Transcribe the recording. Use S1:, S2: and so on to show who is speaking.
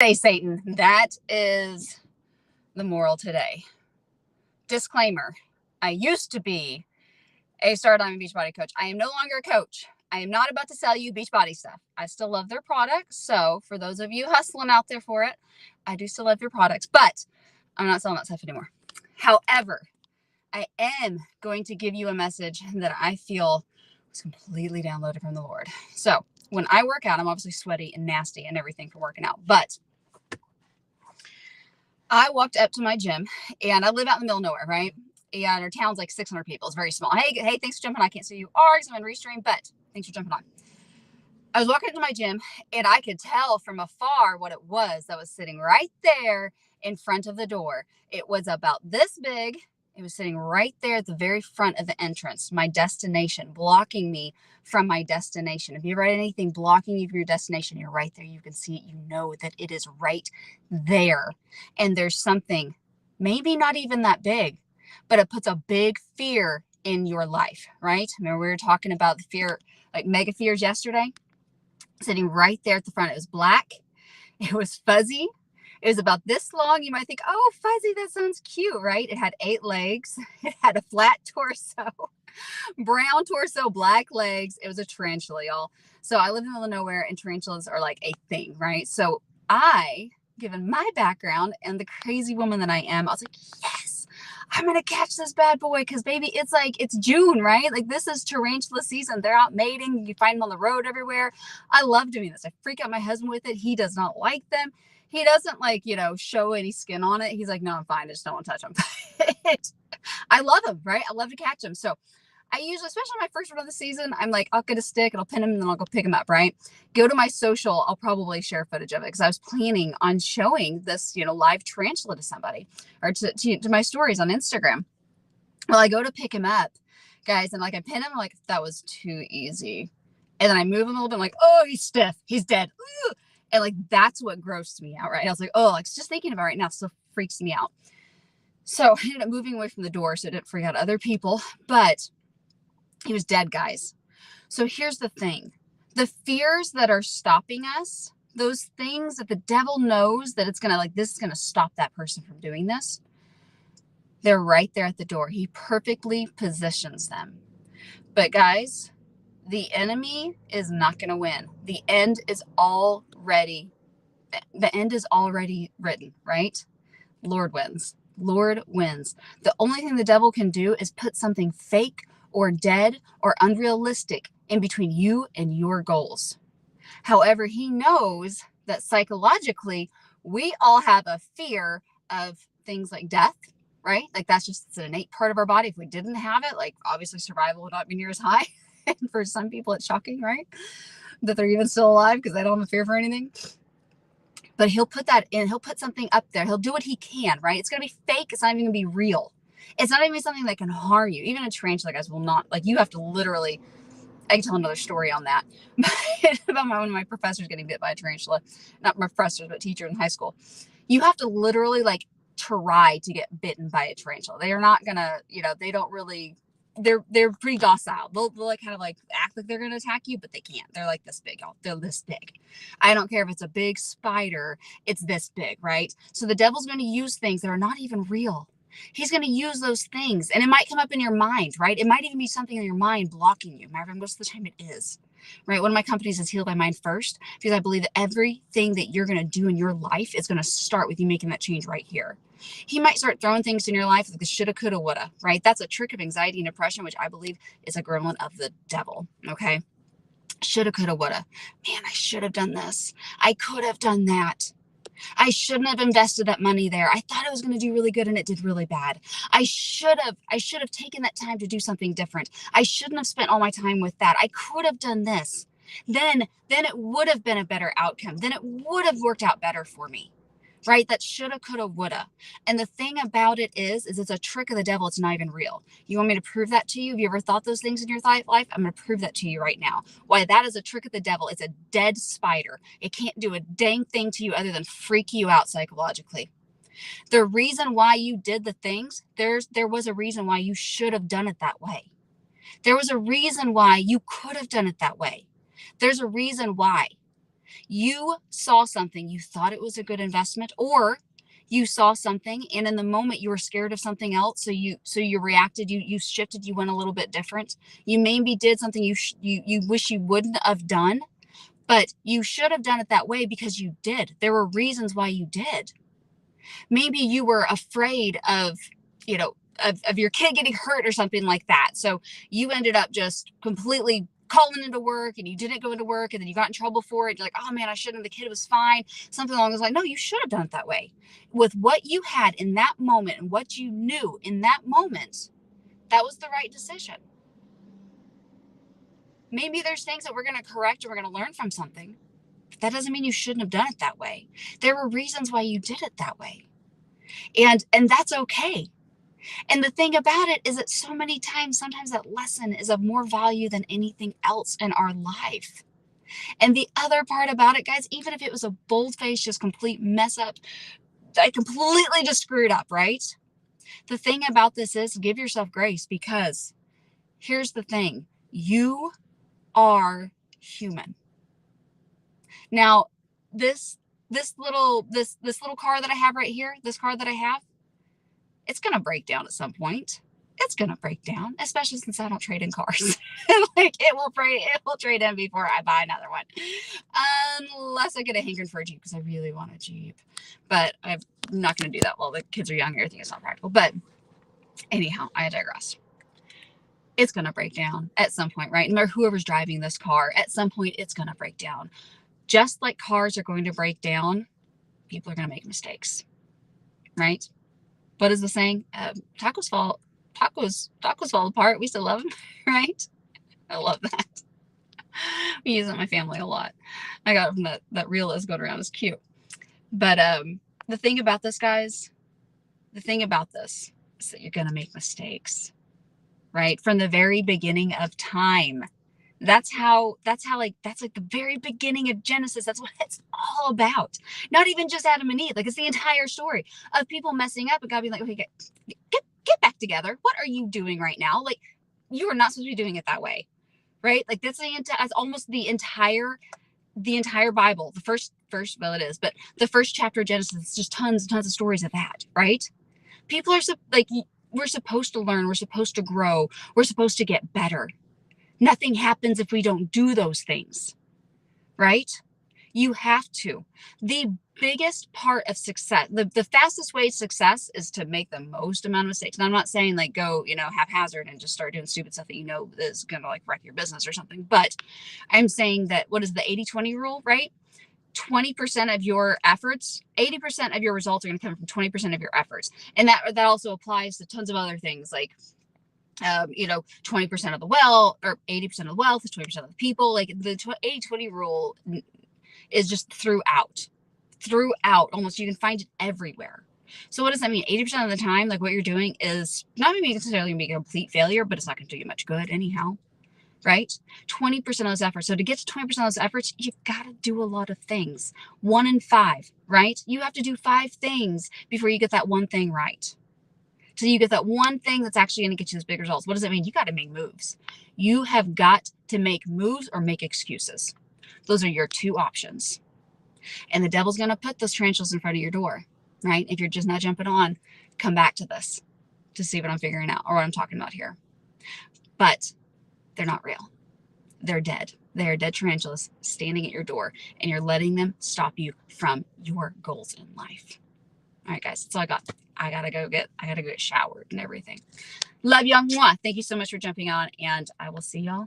S1: Say, Satan, that is the moral today. Disclaimer, I used to be a Star Diamond Beachbody coach. I am no longer a coach. I am not about to sell you Beachbody stuff. I still love their products. So for those of you hustling out there for it, I do still love your products, but I'm not selling that stuff anymore. However, I am going to give you a message that I feel was completely downloaded from the Lord. So when I work out, I'm obviously sweaty and nasty and everything for working out, but I walked up to my gym, and I live out in the middle of nowhere, right? And our town's like 600 people. It's very small. Hey, thanks for jumping on. I can't see you are because I'm in Restream, but thanks for jumping on. I was walking into my gym, and I could tell from afar what it was that was sitting right there in front of the door. It was about this big. It was sitting right there at the very front of the entrance, my destination, blocking me from my destination. If you ever had anything blocking you from your destination, you're right there. You can see it. You know that it is right there. And there's something, maybe not even that big, but it puts a big fear in your life, right? Remember, we were talking about the fear, like mega fears yesterday? Sitting right there at the front. It was black. It was fuzzy. It was about this long. You might think, oh, fuzzy, that sounds cute, right? It had 8 legs. It had a flat torso, brown torso, black legs. It was a tarantula, y'all. So I live in the middle of nowhere, and tarantulas are like a thing, right? So I, given my background and the crazy woman that I am, I was like, yes, I'm going to catch this bad boy because, baby, it's June, right? Like, this is tarantula season. They're out mating. You find them on the road everywhere. I love doing this. I freak out my husband with it. He does not like them. He doesn't show any skin on it. He's like, no, I'm fine. I just don't want to touch them. I love them, right? I love to catch them. So I usually, especially my first one of the season, I'm like, I'll get a stick, it'll pin him, and then I'll go pick him up, right? Go to my social, I'll probably share footage of it because I was planning on showing this, live tarantula to somebody or to my stories on Instagram. Well, I go to pick him up, guys, and I pin him, that was too easy. And then I move him a little bit, I'm like, oh, he's stiff, he's dead. Ooh. And that's what grossed me out, right? I was like, oh, just thinking about it right now still freaks me out. So I ended up moving away from the door so it didn't freak out other people, but he was dead, guys. So here's the thing. The fears that are stopping us, those things that the devil knows that it's going to this is going to stop that person from doing this, they're right there at the door. He perfectly positions them. But guys, the enemy is not going to win. The end is already written, right? Lord wins. Lord wins. The only thing the devil can do is put something fake or dead or unrealistic in between you and your goals. However, he knows that psychologically, we all have a fear of things like death, right? That's just it's an innate part of our body. If we didn't have it, obviously survival would not be near as high. And for some people, it's shocking, right? That they're even still alive because they don't have a fear for anything. But he'll put that in. He'll put something up there. He'll do what he can, right? It's going to be fake. It's not even going to be real. It's not even something that can harm you. Even a tarantula, guys, will not. You have to literally, I can tell another story on that. About one of my professors getting bit by a tarantula. Not my professors, but teachers in high school. You have to literally, try to get bitten by a tarantula. They are not going to, they don't really, they're pretty docile. They'll kind of act like they're going to attack you, but they can't. They're this big, y'all. They're this big. I don't care if it's a big spider, it's this big, right? So the devil's going to use things that are not even real. He's going to use those things, and it might come up in your mind, right? It might even be something in your mind blocking you. Matter of most of the time it is, right? One of my companies is Heal Thy Mind First, because I believe that everything that you're going to do in your life is going to start with you making that change right here. He might start throwing things in your life like the shoulda, coulda, woulda, right? That's a trick of anxiety and depression, which I believe is a gremlin of the devil, okay? Shoulda, coulda, woulda. Man, I should have done this. I could have done that. I shouldn't have invested that money there. I thought it was going to do really good and it did really bad. I should have taken that time to do something different. I shouldn't have spent all my time with that. I could have done this. Then it would have been a better outcome. Then it would have worked out better for me. Right? That shoulda, coulda, woulda. And the thing about it is it's a trick of the devil. It's not even real. You want me to prove that to you? Have you ever thought those things in your life? I'm going to prove that to you right now. Why that is a trick of the devil. It's a dead spider. It can't do a dang thing to you other than freak you out psychologically. The reason why you did the things, there was a reason why you should have done it that way. There was a reason why you could have done it that way. There's a reason why. You saw something, you thought it was a good investment, or you saw something and in the moment you were scared of something else, so you reacted, you shifted, you went a little bit different. You maybe did something you wish you wouldn't have done, but you should have done it that way because you did. There were reasons why you did. Maybe you were afraid of, of your kid getting hurt or something like that. So you ended up just completely calling into work and you didn't go into work and then you got in trouble for it. You're like, oh man, I shouldn't. The kid was fine. Something along those lines. No, you should have done it that way. With what you had in that moment and what you knew in that moment, that was the right decision. Maybe there's things that we're going to correct or we're going to learn from something. But that doesn't mean you shouldn't have done it that way. There were reasons why you did it that way. And that's okay. And the thing about it is that so many times, sometimes that lesson is of more value than anything else in our life. And the other part about it, guys, even if it was a bold-faced, just complete mess up, I completely just screwed up, right? The thing about this is give yourself grace, because here's the thing. You are human. Now, this little car that I have right here, this car that I have, it's going to break down at some point. It's going to break down, especially since I don't trade in cars. Like it will trade in before I buy another one. Unless I get a hankering for a Jeep because I really want a Jeep. But I'm not going to do that while the kids are young and everything is not practical. But anyhow, I digress. It's going to break down at some point, right? No matter whoever's driving this car, at some point it's going to break down. Just like cars are going to break down, people are going to make mistakes, right? What is the saying? Tacos fall apart. We still love them, right? I love that. We use it in my family a lot. I got it from that reel that's going around. It's cute. But the thing about this, guys, is that you're going to make mistakes, right? From the very beginning of time. That's like the very beginning of Genesis. That's what it's all about. Not even just Adam and Eve. Like it's the entire story of people messing up and God being like, okay, get back together. What are you doing right now? Like you are not supposed to be doing it that way, right? Like that's almost the entire Bible. The first, well, it is, but the first chapter of Genesis, it's just tons and tons of stories of that, right? People are we're supposed to learn. We're supposed to grow. We're supposed to get better. Nothing happens if we don't do those things, right? You have to. The biggest part of success, the fastest way to success is to make the most amount of mistakes. And I'm not saying like go, haphazard and just start doing stupid stuff that is going to like wreck your business or something. But I'm saying that what is the 80-20 rule, right? 20% of your efforts, 80% of your results are going to come from 20% of your efforts. And that also applies to tons of other things like 20% of the wealth or 80% of the wealth is 20% of the people. Like the 80-20 rule is just throughout almost. You can find it everywhere. So what does that mean? 80% of the time, like what you're doing is not maybe necessarily going to be a complete failure, but it's not going to do you much good anyhow, right? 20% of those efforts. So to get to 20% of those efforts, you've got to do a lot of things. 1 in 5, right? You have to do 5 things before you get that one thing right. So you get that one thing that's actually going to get you those big results. What does it mean? You got to make moves. You have got to make moves or make excuses. Those are your 2 options. And the devil's going to put those tarantulas in front of your door, right? If you're just not jumping on, come back to this to see what I'm figuring out or what I'm talking about here. But they're not real. They're dead. They are dead tarantulas standing at your door, and you're letting them stop you from your goals in life. All right, guys, that's all I got. I gotta go get showered and everything. Love y'all. Mwah. Thank you so much for jumping on, and I will see y'all